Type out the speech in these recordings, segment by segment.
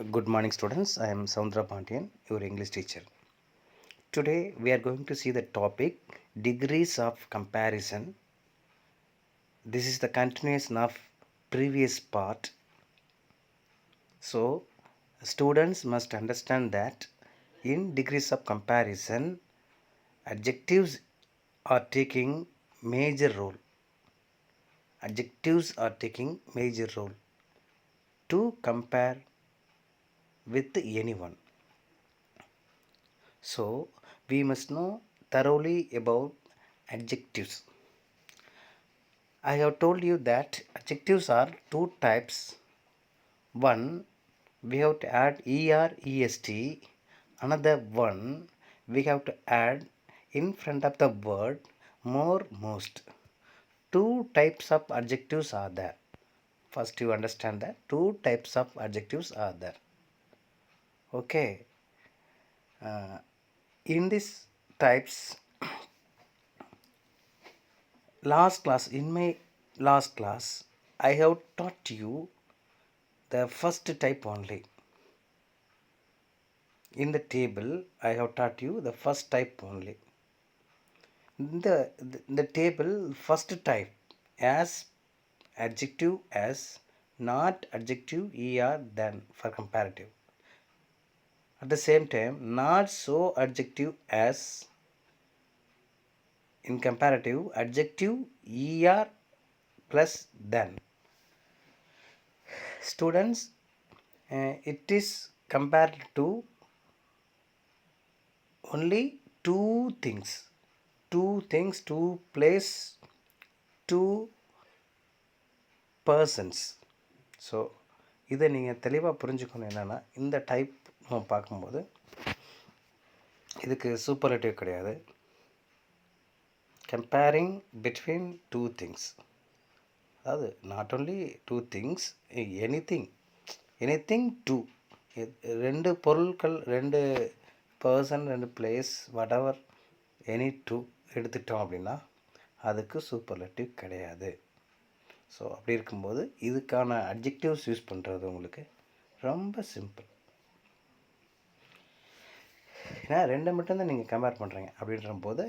Good morning, students. I am Soundra Pandian, your English teacher. Today, we are going to see the topic degrees of comparison. This is the continuation of previous part. So, students must understand that in degrees of comparison, adjectives are taking major role. Adjectives are taking major role to compare with anyone. So, we must know thoroughly about adjectives. I have told you that adjectives are two types. One, we have to add er, est. Another one, we have to add in front of the word more, most. Two types of adjectives are there. First, you understand that two types of adjectives are there. Okay. In these types, in my last class, I have taught you the first type only. In the table, I have taught you the first type only. The table first type as adjective as, not adjective er than for comparative. At the same time, not so adjective as, in comparative, adjective er plus than. Students, it is compared to only two things, two place, two persons. So இதை நீங்கள் தெளிவாக புரிஞ்சுக்கணும். என்னென்னா, இந்த type நம்ம பார்க்கும்போது இதுக்கு superlative கிடையாது. கம்பேரிங் பிட்வீன் டூ திங்ஸ், அதாவது not only two things, anything two, ரெண்டு பொருட்கள், ரெண்டு பர்சன், ரெண்டு பிளேஸ், whatever, எனி டூ எடுத்துட்டோம் அப்படின்னா அதுக்கு சூப்பர்லேட்டிவ் கிடையாது. ஸோ அப்படி இருக்கும்போது இதுக்கான அட்ஜெக்டிவ்ஸ் யூஸ் பண்ணுறது உங்களுக்கு ரொம்ப சிம்பிள். ஏன்னா ரெண்டை மட்டும்தான் நீங்கள் கம்பேர் பண்ணுறீங்க அப்படின்ற போது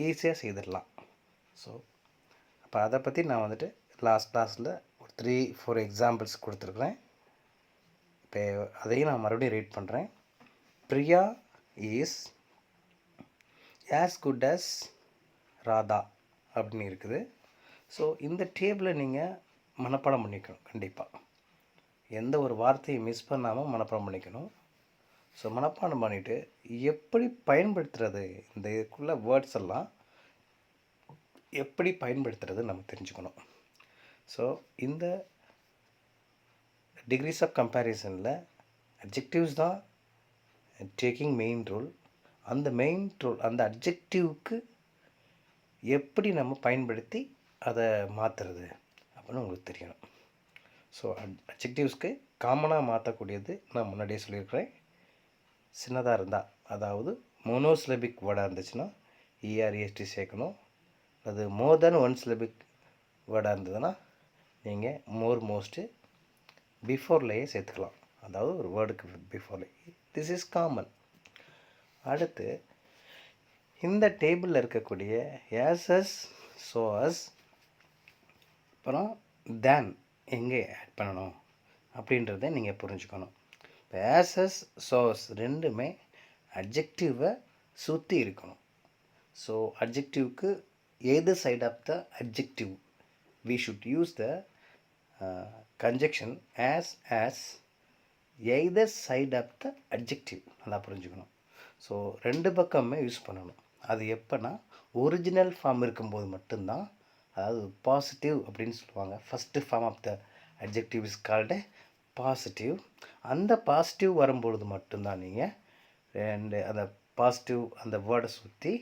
ஈஸியாக செய்திடலாம். ஸோ அப்போ அதை பற்றி நான் வந்துட்டு லாஸ்ட் கிளாஸில் ஒரு 3-4 எக்ஸாம்பிள்ஸ் கொடுத்துருக்குறேன். இப்போ அதையும் நான் மறுபடியும் ரீட் பண்ணுறேன். Priya is as good as Radha அப்படின்னு இருக்குது. ஸோ இந்த டேபிளை நீங்கள் மனப்பாடம் பண்ணிக்கணும். கண்டிப்பாக எந்த ஒரு வார்த்தையும் மிஸ் பண்ணாமல் மனப்பாடம் பண்ணிக்கணும். ஸோ மனப்பாடம் பண்ணிவிட்டு எப்படி பயன்படுத்துகிறது, இந்த இதுக்குள்ள வேர்ட்ஸ் எல்லாம் எப்படி பயன்படுத்துறது நம்ம தெரிஞ்சுக்கணும். ஸோ இந்த டிகிரிஸ் ஆஃப் கம்பேரிசனில் அட்ஜெக்டிவ்ஸ் தான் டேக்கிங் மெயின் ரோல். அந்த அட்ஜெக்டிவ்க்கு எப்படி நம்ம பயன்படுத்தி அதை மாற்றுறது அப்படின்னு உங்களுக்கு தெரியணும். ஸோ அட்ஜெக்டிவ்ஸ்க்கு காமனாக மாற்றக்கூடியது நான் முன்னாடியே சொல்லியிருக்கிறேன். சின்னதாக இருந்தால், அதாவது மோனோசிலபிக் வேர்டாக இருந்துச்சுன்னா இஆர்இஎஸ்டி சேர்க்கணும். அது மோர் தென் ஒன் சிலபிக் வேர்டாக இருந்ததுன்னா நீங்கள் மோர், மோஸ்ட்டு பிஃபோர்லேயே சேர்த்துக்கலாம். அதாவது ஒரு வேர்டுக்கு பிஃபோர்லே. This is common. அடுத்து இந்த டேபிளில் இருக்கக்கூடிய ஆஸ், சோஸ், அப்புறம் தேன் எங்கே ஆட் பண்ணணும் அப்படின்றத நீங்கள் புரிஞ்சுக்கணும். இப்போ ஆஸ், சோஸ் ரெண்டுமே அட்ஜெக்டிவை சுற்றி இருக்கணும். ஸோ அட்ஜெக்டிவ்க்கு எது side of the adjective we should use the conjunction as either side of the adjective. நல்லா புரிஞ்சுக்கணும். ஸோ ரெண்டு பக்கமே யூஸ் பண்ணணும். அது எப்போனா ஒரிஜினல் ஃபார்ம் இருக்கும்போது மட்டும்தான், அதாவது பாசிட்டிவ் அப்படின்னு சொல்லுவாங்க. First form of the adjective is called positive. அந்த பாசிட்டிவ் வரும்பொழுது மட்டும்தான் நீங்கள் அந்த பாசிட்டிவ் அந்த வேர்டை சுற்றி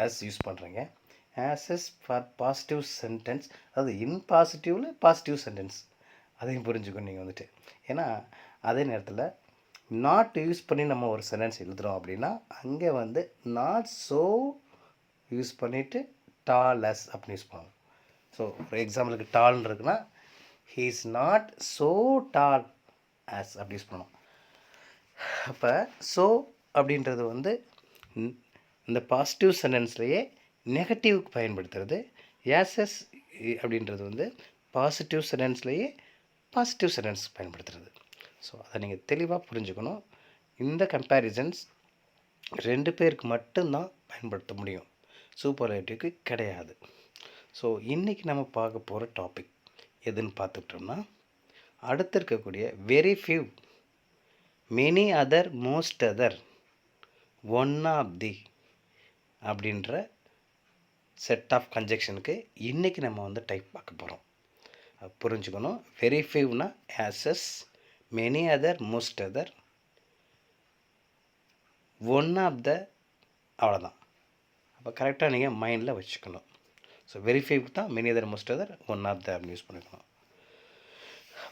ஆஸ் யூஸ் பண்ணுறீங்க. ஆஸ் ஃபார் பாசிட்டிவ் சென்டென்ஸ், அதாவது இன்பாசிட்டிவில் பாசிட்டிவ் சென்டென்ஸ், அதையும் புரிஞ்சுக்கணும் நீங்கள் வந்துட்டு. ஏன்னா அதே நேரத்தில் நாட் யூஸ் பண்ணி நம்ம ஒரு சென்டென்ஸ் எழுதுகிறோம் அப்படின்னா அங்கே வந்து நாட் ஸோ யூஸ் பண்ணிவிட்டு டாலஸ் அப்படின்னு யூஸ் பண்ணுவோம். ஸோ ஒரு எக்ஸாம்பிளுக்கு டால்னு இருக்குன்னா he is not so tall as அப்படி யூஸ் பண்ணணும். அப்போ ஸோ அப்படின்றது வந்து இந்த பாசிட்டிவ் சென்டென்ஸ்லேயே நெகட்டிவ்க்கு பயன்படுத்துறது. ஆஸ் அப்படின்றது வந்து பாசிட்டிவ் சென்டென்ஸ்லேயே பாசிட்டிவ் சென்டென்ஸ் பயன்படுத்துறது. ஸோ அதை நீங்கள் தெளிவாக புரிஞ்சுக்கணும். இந்த கம்பேரிசன்ஸ் 2 பேருக்கு மட்டும்தான் பயன்படுத்த முடியும், சூப்பர்லேட்டிவ்க்கு கிடையாது. ஸோ இன்றைக்கி நம்ம பார்க்க போகிற டாபிக் எதுன்னு பார்த்துக்கிட்டோம்னா, அடுத்து இருக்கக்கூடிய very few, many other, most other, one of the அப்படின்ற செட் ஆஃப் கன்ஜெக்ஷனுக்கு இன்றைக்கி நம்ம வந்து டைப் பார்க்க போகிறோம். புரிஞ்சுக்கணும். வெரி ஃபியூனா ஆஸஸ், many other, most other, one of the, அவ்வளோதான். அப்போ கரெக்டாக நீங்கள் மைண்டில் வச்சுக்கணும். ஸோ வெரி ஃபியூக்கு தான் many other, most other, one of the அப்படின்னு யூஸ் பண்ணிக்கணும்.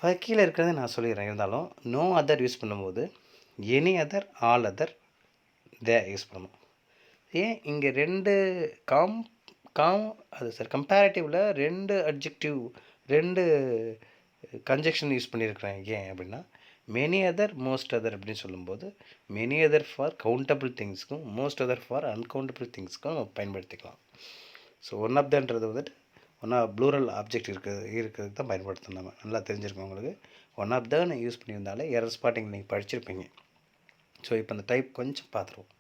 அது கீழே இருக்கிறத நான் சொல்லிடுறேன். இருந்தாலும் நோ அதர் யூஸ் பண்ணும்போது any other, all other, the use பண்ணணும். ஏன் இங்கே 2 கம்பேரிட்டிவில் 2 அட்ஜெக்டிவ் 2 கன்ஜெக்ஷன் யூஸ் பண்ணியிருக்கிறேன். ஏன் அப்படின்னா, மெனி அதர், மோஸ்ட் அதர் அப்படின்னு சொல்லும்போது மெனி அதர் ஃபார் கவுண்டபிள் திங்ஸ்க்கும் மோஸ்ட் அதர் ஃபார் அன்கவுண்டபிள் திங்ஸ்க்கும் நம்ம பயன்படுத்திக்கலாம். ஸோ ஒன் ஆஃப் தன்றது வந்துட்டு ஒன் ஆஃப் ப்ளூரல் ஆப்ஜெக்ட் இருக்கிறதுக்கு தான் பயன்படுத்தணும். நம்ம நல்லா தெரிஞ்சிருக்கோம். உங்களுக்கு ஒன் ஆஃப் தன்னு யூஸ் பண்ணியிருந்தாலே எரர் ஸ்பாட்டிங் நீங்கள் படிச்சிருப்பீங்க. ஸோ இப்போ அந்த டைப் கொஞ்சம் பார்த்துருவோம்.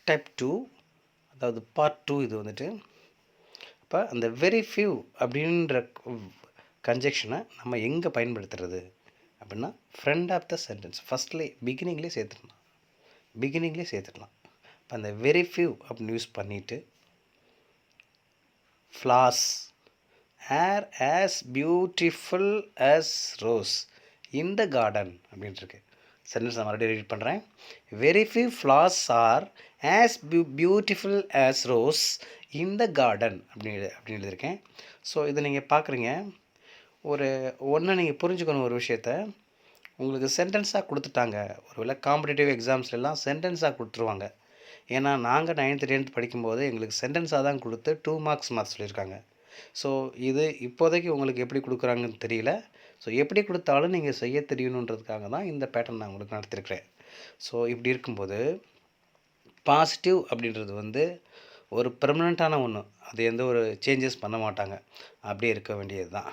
டைப் 2, அதாவது பார்ட் 2 இது வந்துட்டு. அப்போ அந்த வெரி ஃபியூ அப்படின்ற கன்ஜெக்ஷனை நம்ம எங்கே பயன்படுத்துறது அப்படின்னா, ஃப்ரண்ட் ஆஃப் த சென்டென்ஸ் பிகினிங்லேயே சேர்த்துடலாம். இப்போ அந்த வெரி ஃபியூ அப்படின்னு யூஸ் பண்ணிவிட்டு flowers are as beautiful as rose in the garden அப்படின்ட்டுருக்கு. சென்டென்ஸ் நான் மறுபடியும் ரீட் பண்ணுறேன். Very few flowers are as beautiful as rose in the garden அப்படின்னு எழுதியிருக்கேன். ஸோ இதை நீங்கள் பார்க்குறீங்க. ஒன்று நீங்கள் புரிஞ்சுக்கணும். ஒரு விஷயத்த உங்களுக்கு சென்டென்ஸாக கொடுத்துட்டாங்க. ஒருவேளை காம்படிட்டிவ் எக்ஸாம்ஸ்லாம் சென்டென்ஸாக கொடுத்துருவாங்க. ஏன்னா நாங்கள் 9th 10th படிக்கும்போது எங்களுக்கு சென்டென்ஸாக தான் கொடுத்து 2 மார்க்ஸ் மாற்ற சொல்லியிருக்காங்க. ஸோ இது இப்போதைக்கு உங்களுக்கு எப்படி கொடுக்குறாங்கன்னு தெரியல. ஸோ எப்படி கொடுத்தாலும் நீங்கள் செய்ய தெரியணுன்றதுக்காக தான் இந்த பேட்டர்ன் நான் உங்களுக்கு நடத்திருக்கிறேன். ஸோ இப்படி இருக்கும்போது பாசிட்டிவ் அப்படின்றது வந்து ஒரு பெர்மனண்ட்டான ஒன்று. அது எந்த ஒரு சேஞ்சஸ் பண்ண மாட்டாங்க. அப்படியே இருக்க வேண்டியது தான்.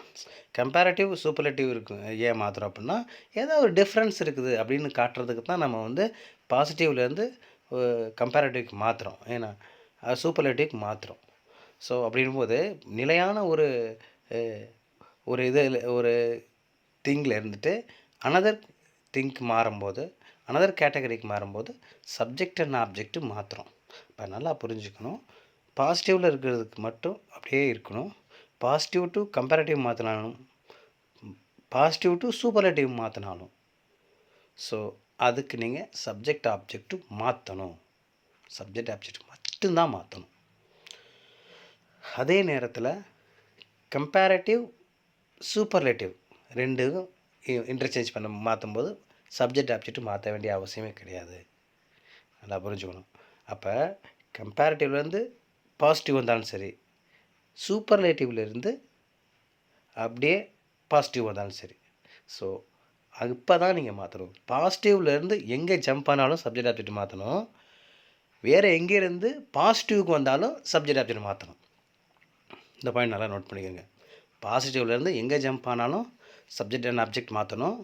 கம்பேரட்டிவ், சூப்பர்லேட்டிவ் இருக்கும். ஏன் மாற்றுறோம் அப்படின்னா, ஏதோ ஒரு டிஃப்ரென்ஸ் இருக்குது அப்படின்னு காட்டுறதுக்கு தான் நம்ம வந்து பாசிட்டிவ்லேருந்து கம்பேரட்டிவ்க்கு மாற்றுறோம். ஏன்னா சூப்பர்லேட்டிவ்க்கு மாற்றுறோம். ஸோ அப்படின்போது நிலையான ஒரு ஒரு திங்கில் இருந்துட்டு அனதர் திங்க் மாறும்போது, அனதர் கேட்டகரிக்கு மாறும்போது சப்ஜெக்ட் அண்ட் ஆப்ஜெக்ட் மாற்றுறோம். இப்போ நல்லா புரிஞ்சுக்கணும். பாசிட்டிவில் இருக்கிறதுக்கு மட்டும் அப்படியே இருக்கணும். பாசிட்டிவ் டு கம்பேரட்டிவ் மாற்றினாலும், பாசிட்டிவ் டு சூப்பர்லேட்டிவ் மாற்றினாலும், ஸோ அதுக்கு நீங்கள் சப்ஜெக்ட் ஆப்ஜெக்ட் மாற்றணும். சப்ஜெக்ட் ஆப்ஜெக்ட் மட்டும்தான் மாற்றணும். அதே நேரத்தில் கம்பேரட்டிவ், சூப்பர்லேட்டிவ் 2ம் இன்டர்சேஞ்ச் மாற்றும்போது சப்ஜெக்ட் ஆப்ஜெக்ட் மாற்ற வேண்டிய அவசியமே கிடையாது. நல்லா புரிஞ்சுக்கணும். அப்போ கம்பேரட்டிவ்லேருந்து பாசிட்டிவ் வந்தாலும் சரி, சூப்பர்லேட்டிவ்லேருந்து அப்படியே பாசிட்டிவ் வந்தாலும் சரி, ஸோ இப்போ தான் நீங்கள் மாற்றணும். பாசிட்டிவ்லேருந்து எங்கே ஜம்ப் ஆனாலும் சப்ஜெக்ட் ஆப்ஜெக்ட் மாற்றணும். வேறு எங்கேருந்து பாசிட்டிவ்க்கு வந்தாலும் சப்ஜெக்ட் ஆப்ஜெக்ட் மாற்றணும். இந்த பாயிண்ட் நல்லா நோட் பண்ணிக்கோங்க. பாசிட்டிவ்லேருந்து எங்கே ஜம்ப் ஆனாலும் சப்ஜெக்ட் அண்ட் ஆப்ஜெக்ட் மாற்றணும்.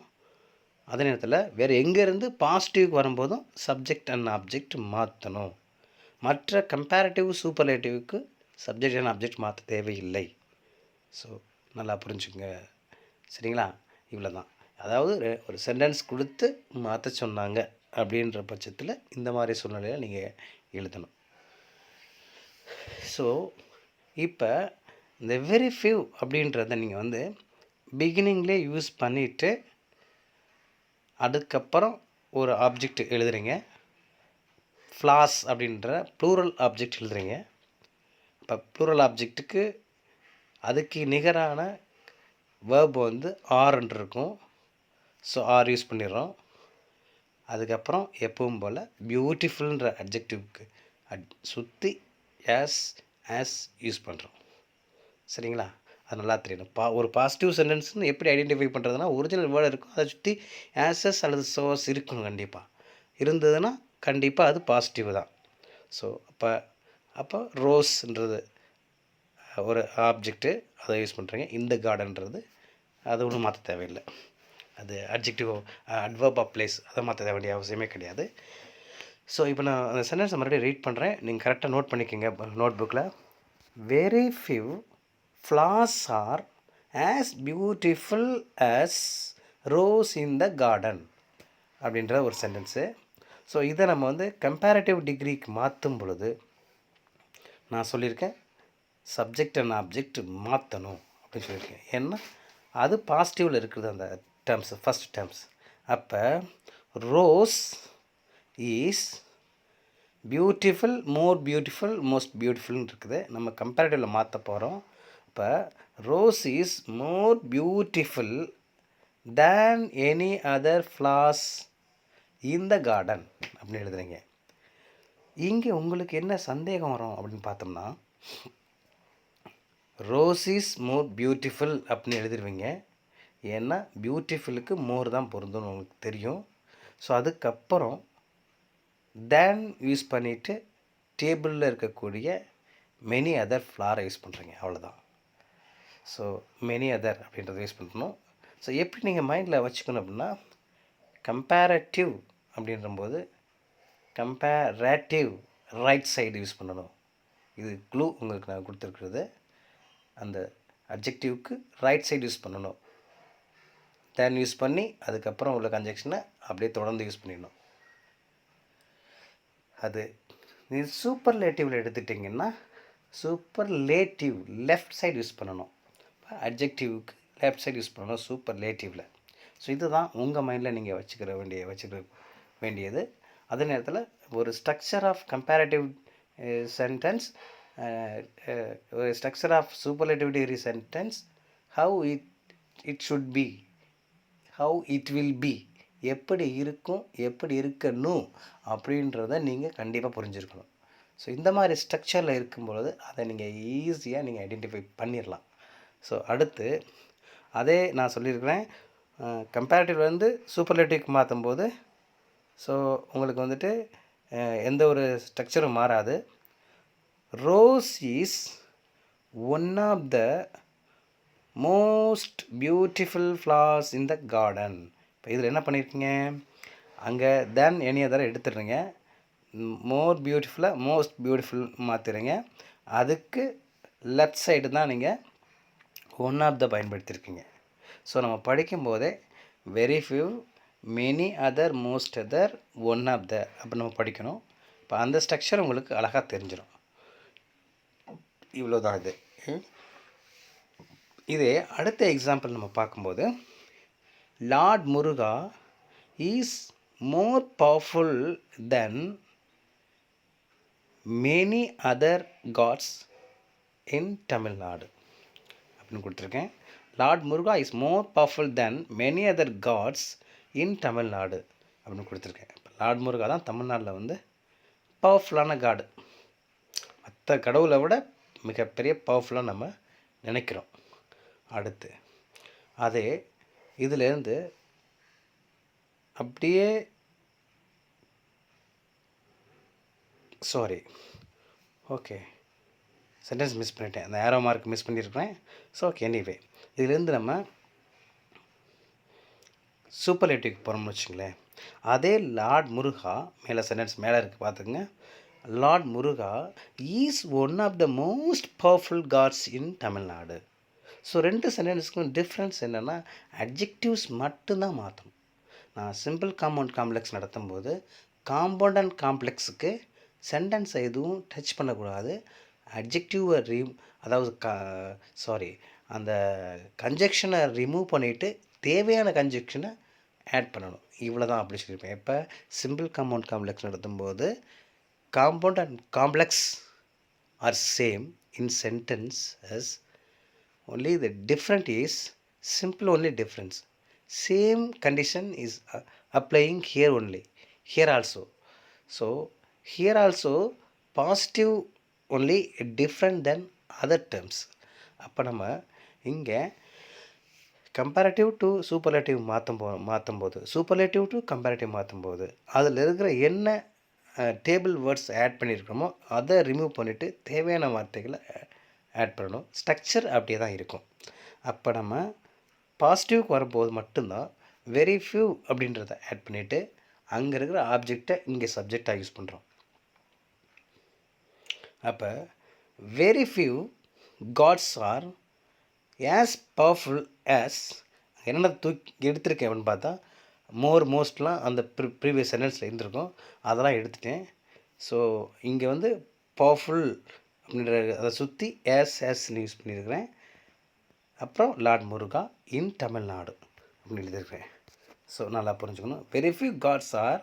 அதே நேரத்தில் வேறு எங்கேருந்து பாசிட்டிவ்க்கு வரும்போதும் சப்ஜெக்ட் அண்ட் ஆப்ஜெக்ட் மாற்றணும். மற்ற கம்பேரட்டிவ், சூப்பர்லேட்டிவ்க்கு சப்ஜெக்ட் அண்ட் ஆப்ஜெக்ட் மாற்ற தேவையில்லை. ஸோ நல்லா புரிஞ்சுங்க. சரிங்களா? இவ்வளோ தான். அதாவது ஒரு சென்டென்ஸ் கொடுத்து மாற்ற சொன்னாங்க அப்படின்ற பட்சத்தில் இந்த மாதிரி சூழ்நிலையில் நீங்கள் எழுதணும். ஸோ இப்போ இந்த வெரி ஃபியூ அப்படின்றத நீங்கள் வந்து பிகினிங்லேயே யூஸ் பண்ணிவிட்டு அதுக்கப்புறம் ஒரு ஆப்ஜெக்ட் எழுதுறீங்க. ஃப்ளாஸ் அப்படின்ற ப்ளூரல் ஆப்ஜெக்ட் எழுதுறீங்க. இப்போ ப்ளூரல் ஆப்ஜெக்ட்டுக்கு அதுக்கு நிகரான வேர்ப் வந்து ஆர்ன்னு இருக்கும். ஸோ ஆர் யூஸ் பண்ணிடுறோம். அதுக்கப்புறம் எப்பவும் போல் பியூட்டிஃபுல்ன்ற அட்ஜெக்டிவ்க்கு சுற்றி ஆஸ் யூஸ் பண்ணுறோம். சரிங்களா? அது நல்லா தெரியணும். ஒரு பாசிட்டிவ் சென்டென்ஸ்னு எப்படி ஐடென்டிஃபை பண்ணுறதுனா, ஒரிஜினல் வேர்டு இருக்கும், அதை சுற்றி ஆஸஸ் அல்லது சோஸ் இருக்கணும் கண்டிப்பாக. இருந்ததுன்னா கண்டிப்பாக அது பாசிட்டிவ் தான். ஸோ அப்போ ரோஸ்ன்றது ஒரு ஆப்ஜெக்ட்டு, அதை யூஸ் பண்ணுறீங்க. இந்த கார்டன்றது அது ஒன்றும் மாற்ற தேவையில்லை. அது அட்ஜெக்டிவ் அட்வர்ப் ஆஃப் பிளேஸ், அதை மாற்ற வேண்டிய அவசியமே கிடையாது. ஸோ இப்போ நான் அந்த சென்டென்ஸை மறுபடியும் ரீட் பண்ணுறேன், நீங்கள் கரெக்டாக நோட் பண்ணிக்கோங்க நோட் புக்கில். Very few flowers are as beautiful as rose in the garden அப்படின்ற ஒரு சென்டென்ஸு. ஸோ இதை நம்ம வந்து கம்பேரட்டிவ் டிகிரிக்கு மாற்றும் பொழுது நான் சொல்லியிருக்கேன், சப்ஜெக்ட் அண்ட் ஆப்ஜெக்ட் மாற்றணும் அப்படின்னு சொல்லியிருக்கேன். ஏன்னா அது பாசிட்டிவில் இருக்குது அந்த டேர்ம்ஸ், ஃபஸ்ட் டேர்ம்ஸ். அப்போ rose is beautiful, more beautiful, most பியூட்டிஃபுல்னு இருக்குது. நம்ம கம்பேரிட்டிவில் மாற்ற போகிறோம். இப்போ rose is more beautiful than any other flowers in the garden அப்படின்னு எழுதுறீங்க. இங்கே உங்களுக்கு என்ன சந்தேகம் வரும் அப்படின்னு பார்த்தோம்னா, ரோஸ் இஸ் மோர் பியூட்டிஃபுல் அப்படின்னு எழுதிடுவீங்க. ஏன்னா பியூட்டிஃபுல்லுக்கு மோர் தான் பொருந்தும்னு உங்களுக்கு தெரியும். ஸோ அதுக்கப்புறம் தேன் யூஸ் பண்ணிவிட்டு டேபிளில் இருக்கக்கூடிய மெனி அதர் ஃப்ளாரை யூஸ் பண்ணுறீங்க, அவ்வளோதான். ஸோ மெனி அதர் அப்படின்றத யூஸ் பண்ணணும். ஸோ எப்படி நீங்கள் மைண்டில் வச்சுக்கணும் அப்படின்னா, கம்பேரட்டிவ் அப்படின்றபோது கம்பேரேட்டிவ் ரைட் சைடு யூஸ் பண்ணணும். இது க்ளூ உங்களுக்கு நான் கொடுத்துருக்குறது. அந்த அட்ஜெக்டிவ்க்கு ரைட் சைடு யூஸ் பண்ணணும். தேன் யூஸ் பண்ணி அதுக்கப்புறம் உள்ள கன்ஜெக்ஷனை அப்படியே தொடர்ந்து யூஸ் பண்ணிடணும். அது நீ சூப்பர்லேட்டிவில் எடுத்துட்டிங்கன்னா சூப்பர்லேட்டிவ் லெஃப்ட் சைடு யூஸ் பண்ணணும். அட்ஜெக்டிவ்க்கு லெஃப்ட் சைடு யூஸ் பண்ணணும் சூப்பர்லேட்டிவில். ஸோ இதுதான் உங்கள் மைண்டில் நீங்கள் வச்சுக்க வேண்டியது. அதே நேரத்தில் ஒரு ஸ்ட்ரக்சர் ஆஃப் கம்பேரட்டிவ் சென்டென்ஸ், ஒரு structure of superlative degree sentence, how it should be, how it will be, எப்படி இருக்கும், எப்படி இருக்கணும் அப்படின்றத நீங்கள் கண்டிப்பாக புரிஞ்சுருக்கணும். ஸோ இந்த மாதிரி ஸ்ட்ரக்சரில் இருக்கும்பொழுது அதை நீங்கள் ஈஸியாக நீங்கள் ஐடென்டிஃபை பண்ணிடலாம். ஸோ அடுத்து அதே நான் சொல்லியிருக்கிறேன், கம்பேரிட்டிவ்லேருந்து சூப்பர்லேட்டிவ்க்கு மாற்றும்போது ஸோ உங்களுக்கு வந்துட்டு எந்த ஒரு ஸ்ட்ரக்சரும் மாறாது. Rose is one of the most beautiful flowers in the garden. இப்போ இதில் என்ன பண்ணியிருக்கீங்க, அங்கே தென் எனி அதர் எடுத்துடுறீங்க, மோர் பியூட்டிஃபுல்லாக மோஸ்ட் பியூட்டிஃபுல் மாற்றிடுறீங்க. அதுக்கு லெஃப்ட் சைடு தான் நீங்கள் ஒன் ஆஃப் த பயன்படுத்தியிருக்கீங்க. ஸோ நம்ம படிக்கும்போதே very few, many other, most other, one of the அப்படி நம்ம படிக்கணும். இப்போ அந்த ஸ்ட்ரக்சர் உங்களுக்கு அழகாக தெரிஞ்சிடும். இவ்வளோ தான் இது. இதே அடுத்த எக்ஸாம்பிள் நம்ம பார்க்கும்போது, lord Muruga is more powerful then many other gods in Tamil Nadu அப்படின்னு கொடுத்துருக்கேன். Lord Muruga is more powerful then many other gods in Tamil Nadu அப்படின்னு கொடுத்துருக்கேன். இப்போ லார்ட் முருகா தான் தமிழ்நாட்டில் வந்து பவர்ஃபுல்லான காடு. மற்ற கடவுளை விட மிகப்பெரிய பவர்ஃபுல்லாக நம்ம நினைக்கிறோம். அடுத்து அதே இதிலேருந்து அப்படியே ஓகே சென்டென்ஸ் மிஸ் பண்ணிட்டேன், அந்த ஏரோ மார்க் மிஸ் பண்ணியிருக்கிறேன். ஸோ ஓகே, எனிவே இதுலேருந்து நம்ம சூப்பர்லேட்டிவ்க்கு போகிறோம்னு வச்சுங்களேன். அதே லார்ட் முருகா மேலே சென்டென்ஸ் மேலே இருக்குது பார்த்துக்குங்க. Lord Muruga is one of the most powerful gods in Tamil Nadu. So ரெண்டு சென்டென்ஸுக்கும் டிஃப்ரென்ஸ் என்னென்னா, அட்ஜெக்டிவ்ஸ் மட்டும்தான் மாற்றணும். நான் சிம்பிள் காம்பவுண்ட் காம்ப்ளெக்ஸ் நடத்தும்போது காம்பவுண்ட் அண்ட் காம்ப்ளெக்ஸுக்கு சென்டென்ஸை எதுவும் டச் பண்ணக்கூடாது. அட்ஜெக்டிவை அந்த கன்ஜெக்ஷனை ரிமூவ் பண்ணிவிட்டு தேவையான கன்ஜெக்ஷனை ஆட் பண்ணணும். இவ்வளோ தான் அப்படி சொல்லியிருப்பேன். இப்போ சிம்பிள் காம்பவுண்ட் காம்ப்ளெக்ஸ் நடத்தும்போது compound and complex R same in sentence as only the different is simple only difference. Same condition is applying here only, here also. So here also positive only different than other terms. அப்போ நம்ம இங்கே comparative to superlative மாற்றும்போது superlative to comparative மாற்றும்போது அதில் இருக்கிற என்ன table words add பண்ணியிருக்கிறோமோ அதை remove பண்ணிவிட்டு தேவையான வார்த்தைகளை ஆட் பண்ணணும். ஸ்ட்ரக்சர் அப்படியே தான் இருக்கும். அப்போ நம்ம பாசிட்டிவ்க்கு வரும்போது மட்டும்தான் வெரி ஃபியூ அப்படின்றத ஆட் பண்ணிவிட்டு அங்கே இருக்கிற ஆப்ஜெக்டை இங்கே சப்ஜெக்டாக யூஸ் பண்ணுறோம். அப்போ very few gods are as powerful as என்னென்ன தூக்கி எடுத்திருக்கேன் அப்படின்னு பார்த்தா மோஸ்ட்லாம் அந்த ப்ரீவியஸ் சென்டென்ஸில் இருந்திருக்கும், அதெல்லாம் எடுத்துட்டேன். ஸோ இங்கே வந்து பவர்ஃபுல் அப்படின்ற அதை சுற்றி ஆஸ்ன்னு யூஸ் பண்ணியிருக்கிறேன். அப்புறம் லார்ட் முருகா இன் தமிழ்நாடு அப்படின்னு எழுதியிருக்கிறேன். ஸோ நல்லா புரிஞ்சுக்கணும். Very few gods are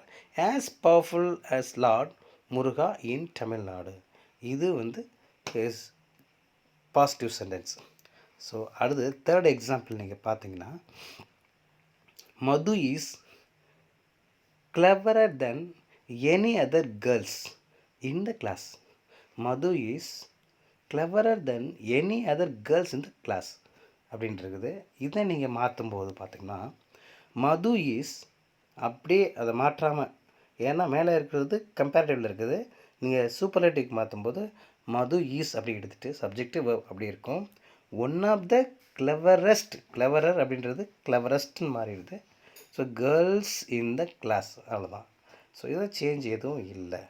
as powerful as lord Muruga in Tamil Nadu. இது வந்து இஸ் பாசிட்டிவ் சென்டென்ஸ். ஸோ அடுத்து தேர்ட் எக்ஸாம்பிள் நீங்கள் பார்த்தீங்கன்னா, Madhu is cleverer then any other girls in the class. Madhu is cleverer then any other girls in the class அப்படின்றது. இதை நீங்கள் மாற்றும்போது பார்த்தீங்கன்னா, மது இஸ் அப்படியே அதை மாற்றாமல், ஏன்னா மேலே இருக்கிறது கம்பேரிட்டிவில் இருக்குது, நீங்கள் சூப்பர்லேட்டிவ்க்கு மாற்றும்போது மது ஈஸ் அப்படி எடுத்துகிட்டு சப்ஜெக்டிவ் அப்படி இருக்கும். One of the cleverest, clever அப்படின்றது கிளவரஸ்ட்னு மாறிடுது. So girls in the class, அவ்வளோதான். ஸோ இதை சேஞ்ச் எதுவும் இல்லை.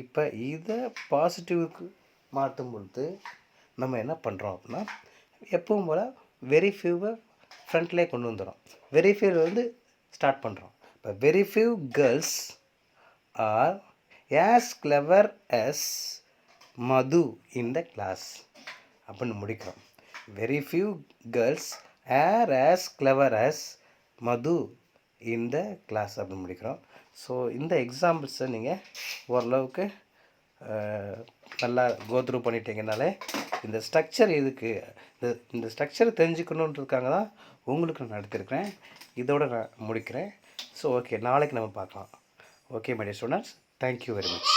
இப்போ இதை பாசிட்டிவ்க்கு மாற்றும் பொழுது நம்ம என்ன பண்ணுறோம் அப்படின்னா, எப்பவும் போல் வெரி ஃபியூவை ஃப்ரண்ட்லேயே கொண்டு வந்துடும். வெரி ஃபியூ வந்து ஸ்டார்ட் பண்ணுறோம். இப்போ very few girls are as clever as Madhu in the class அப்படின்னு முடிக்கிறோம். Very few girls are as clever as Madhu in the class அப்படின்னு முடிக்கிறோம். ஸோ இந்த எக்ஸாம்பிள்ஸை நீங்கள் ஓரளவுக்கு நல்லா கோத்ரூ பண்ணிட்டீங்கனாலே இந்த ஸ்ட்ரக்சர் எதுக்கு, இந்த ஸ்ட்ரக்சர் தெரிஞ்சுக்கணுன்றதுக்காக தான் உங்களுக்கு நான் எடுத்திருக்கிறேன். இதோடு நான் முடிக்கிறேன். ஸோ ஓகே, நாளைக்கு நம்ம பார்க்கலாம். Okay my dear students, thank you very much.